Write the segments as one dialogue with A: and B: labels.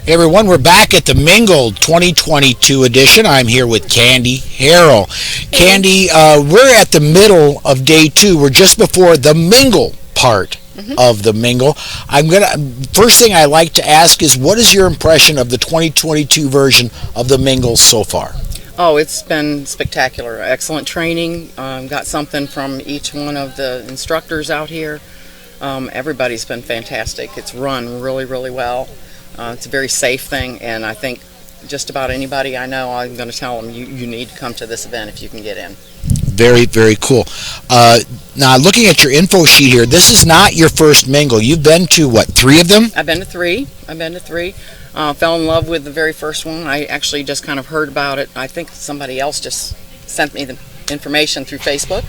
A: Hey everyone, we're back at the Mingle 2022 edition. I'm here with Kandy, Harrell. Kandy, we're at the middle of day 2. We're just before the Mingle part of the Mingle. First thing I like to ask is, what is your impression of the 2022 version of the Mingle so far?
B: Oh, it's been spectacular. Excellent training. Got something from each one of the instructors out here. Everybody's been fantastic. It's run really, really well. It's a very safe thing, and I think just about anybody I know, I'm going to tell them, you need to come to this event if you can get in.
A: Very, very cool. Now, looking at your info sheet here, this is not your first Mingle. You've been to, what, 3 of them?
B: I've been to three. Fell in love with the very first one. I actually just kind of heard about it. I think somebody else just sent me the information through Facebook,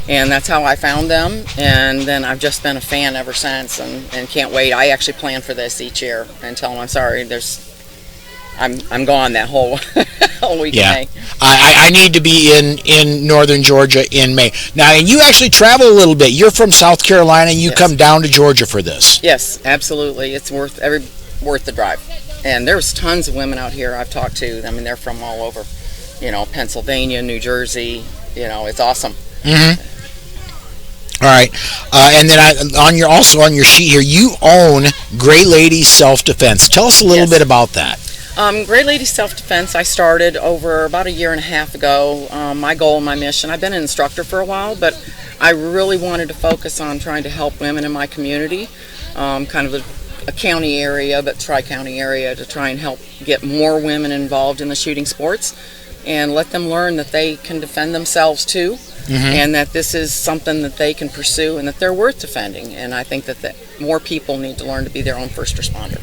B: and that's how I found them, and then I've just been a fan ever since, and can't wait. I actually plan for this each year and tell them I'm sorry, I'm gone that whole week of May.
A: I need to be in northern Georgia in May. Now, and you actually travel a little bit. You're from South Carolina, and you come down to Georgia for this.
B: Yes, absolutely. It's worth the drive. And there's tons of women out here I've talked to. I mean, they're from all over. Pennsylvania, New Jersey, it's awesome.
A: All right, and then on your sheet here, you own Gray Ladies Self-Defense. Tell us a little bit about that.
B: Gray Ladies Self-Defense, I started over about a year and a half ago. My goal and my mission, I've been an instructor for a while, but I really wanted to focus on trying to help women in my community, kind of a county area, but tri-county area, to try and help get more women involved in the shooting sports and let them learn that they can defend themselves too, and that this is something that they can pursue and that they're worth defending. And I think that more people need to learn to be their own first responder.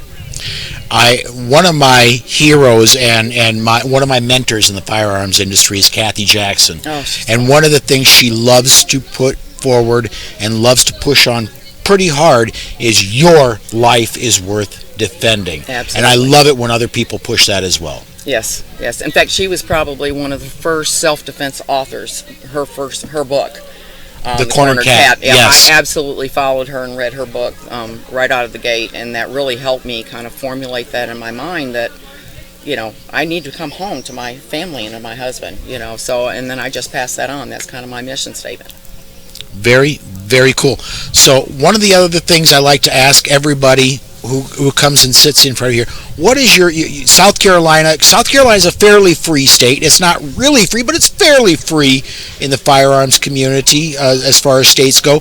A: One of my heroes and one of my mentors in the firearms industry is Kathy Jackson. And one of the things she loves to put forward and loves to push on pretty hard is your life is worth defending.
B: Absolutely.
A: And I love it when other people push that as well.
B: Yes. In fact, she was probably one of the first self-defense authors. Her book,
A: The Corner Cat.
B: Yeah,
A: yes.
B: I absolutely followed her and read her book right out of the gate, and that really helped me kind of formulate that in my mind that, I need to come home to my family and to my husband. So, and then I just pass that on. That's kind of my mission statement.
A: Very, very cool. So one of the other things I like to ask everybody who comes and sits in front of here, what is your South Carolina? South Carolina is a fairly free state. It's not really free, but it's fairly free in the firearms community as far as states go.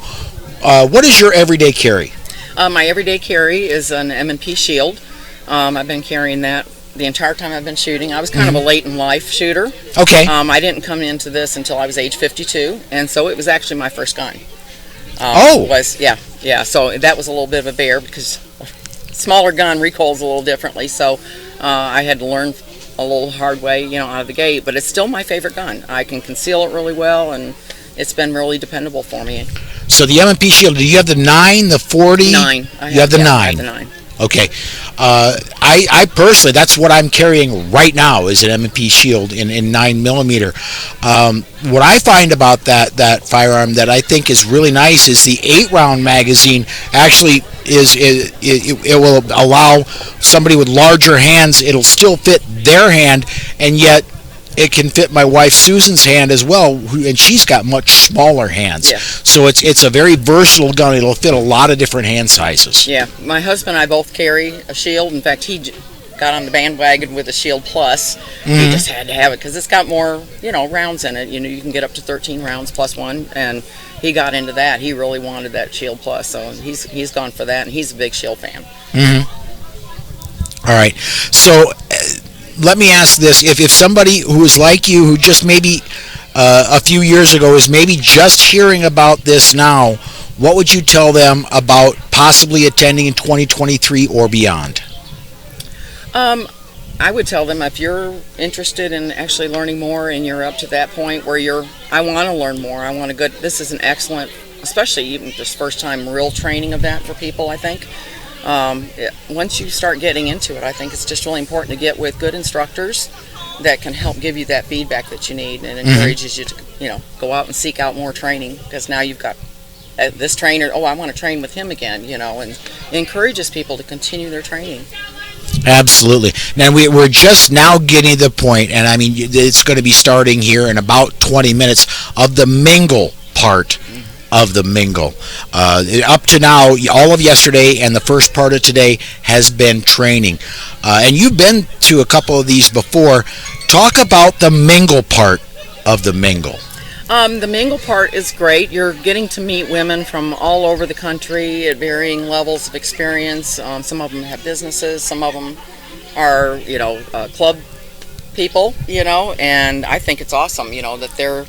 A: What is your everyday carry?
B: My everyday carry is an M&P Shield. I've been carrying that the entire time I've been shooting. I was kind of a late in life shooter.
A: Okay.
B: I didn't come into this until I was age 52, and so it was actually my first gun. So that was a little bit of a bear because smaller gun recoils a little differently, so I had to learn a little hard way, out of the gate, but it's still my favorite gun. I can conceal it really well, and it's been really dependable for me.
A: So the M&P Shield, do you have the 9, the 40?
B: 9.
A: You have the 9.
B: I have the 9.
A: Okay. I personally, that's what I'm carrying right now is an M&P Shield in 9mm. What I find about that firearm that I think is really nice is the 8-round magazine actually it will allow somebody with larger hands, it'll still fit their hand, and yet it can fit my wife Susan's hand as well, and she's got much smaller hands.
B: Yeah.
A: So it's a very versatile gun. It'll fit a lot of different hand sizes.
B: Yeah, my husband and I both carry a Shield. In fact, he got on the bandwagon with a Shield Plus. He just had to have it because it's got more, rounds in it. You can get up to 13 rounds plus one, and he got into that. He really wanted that Shield Plus, so he's gone for that, and he's a big Shield fan.
A: All right, so let me ask this: if somebody who is like you, who just maybe a few years ago is maybe just hearing about this now, what would you tell them about possibly attending in 2023 or beyond?
B: I would tell them if you're interested in actually learning more and you're up to that point where I want to learn more, this is an excellent, especially even this first time real training event for people, I think. Once you start getting into it, I think it's just really important to get with good instructors that can help give you that feedback that you need and encourages you to, go out and seek out more training, because now you've got this trainer, I want to train with him again, and it encourages people to continue their training.
A: Absolutely. Now we're just now getting to the point, and I mean it's going to be starting here in about 20 minutes of the mingle part of the mingle. Up to now, all of yesterday and the first part of today has been training, and you've been to a couple of these before. Talk about the mingle part of the mingle.
B: The mingle part is great. You're getting to meet women from all over the country at varying levels of experience. Some of them have businesses, some of them are, club people, and I think it's awesome, that they're,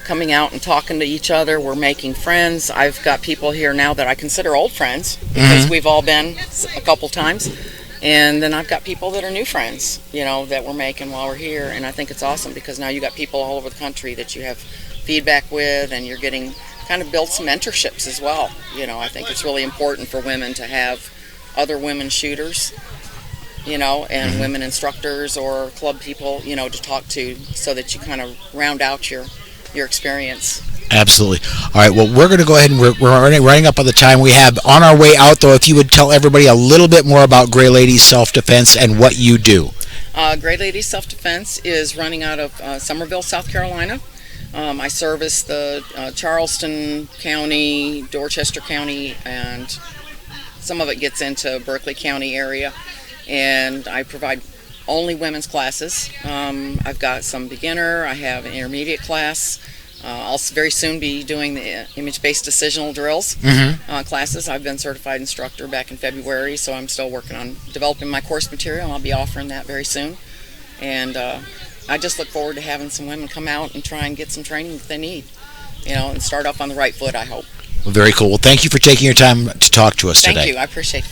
B: coming out and talking to each other. We're making friends. I've got people here now that I consider old friends because we've all been a couple times. And then I've got people that are new friends, that we're making while we're here. And I think it's awesome because now you got people all over the country that you have feedback with, and you're getting kind of build some mentorships as well. I think it's really important for women to have other women shooters, and women instructors or club people, to talk to so that you kind of round out your experience.
A: Absolutely. All right, well, we're going to go ahead and we're running up on the time we have. On our way out, though, if you would tell everybody a little bit more about Gray Ladies Self-Defense and what you do.
B: Gray Ladies Self-Defense is running out of Summerville, South Carolina. I service the Charleston County, Dorchester County, and some of it gets into Berkeley County area. And I provide only women's classes. I've got some beginner, I have an intermediate class. I'll very soon be doing the image-based decisional drills classes. I've been certified instructor back in February, so I'm still working on developing my course material, and I'll be offering that very soon. And I just look forward to having some women come out and try and get some training that they need, and start off on the right foot, I hope.
A: Well, very cool. Well, thank you for taking your time to talk to us today.
B: Thank you. I appreciate it.